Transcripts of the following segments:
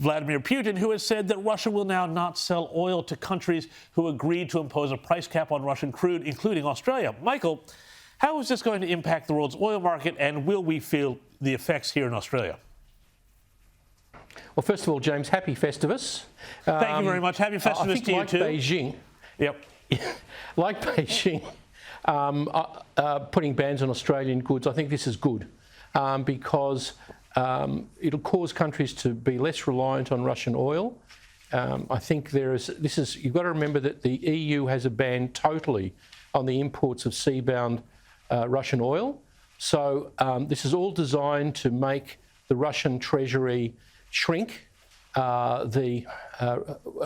Vladimir Putin, who has said that Russia will now not sell oil to countries who agreed to impose a price cap on Russian crude, including Australia. Michael, how is this going to impact the world's oil market, and will we feel the effects here in Australia? Well, first of all, James, happy Festivus. Thank you very much. Happy Festivus to you too. Beijing, Yep. like Beijing, putting bans on Australian goods, I think this is good because it'll cause countries to be less reliant on Russian oil. I think you've got to remember that the EU has a ban totally on the imports of seabound Russian oil. So this is all designed to make the Russian treasury shrink. A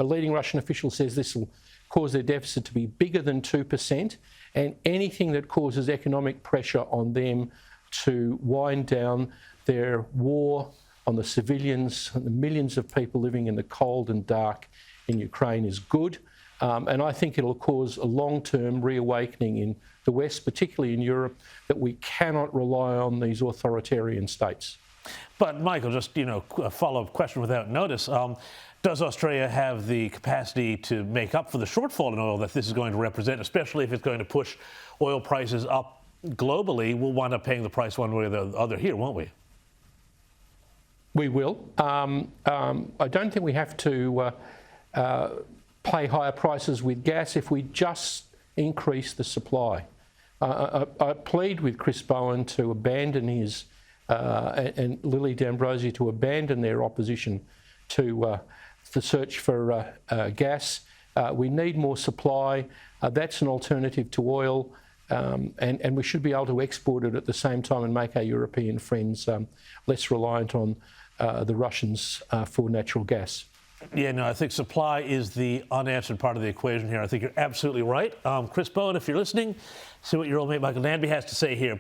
leading Russian official says this will cause their deficit to be bigger than 2%, and anything that causes economic pressure on them to wind down their war on the civilians and the millions of people living in the cold and dark in Ukraine is good. And I think it'll cause a long-term reawakening in the West, particularly in Europe, that we cannot rely on these authoritarian states. But, Michael, just, a follow-up question without notice. Does Australia have the capacity to make up for the shortfall in oil that this is going to represent, especially if it's going to push oil prices up globally? We'll wind up paying the price one way or the other here, won't we? We will. I don't think we have to pay higher prices with gas if we just increase the supply. I plead with Chris Bowen to abandon his and Lily D'Ambrosio to abandon their opposition to the search for gas. We need more supply. That's an alternative to oil, and we should be able to export it at the same time and make our European friends less reliant on the Russians for natural gas. Yeah, no, I think supply is the unanswered part of the equation here. I think you're absolutely right. Chris Bowen, if you're listening, see what your old mate Michael Danby has to say here.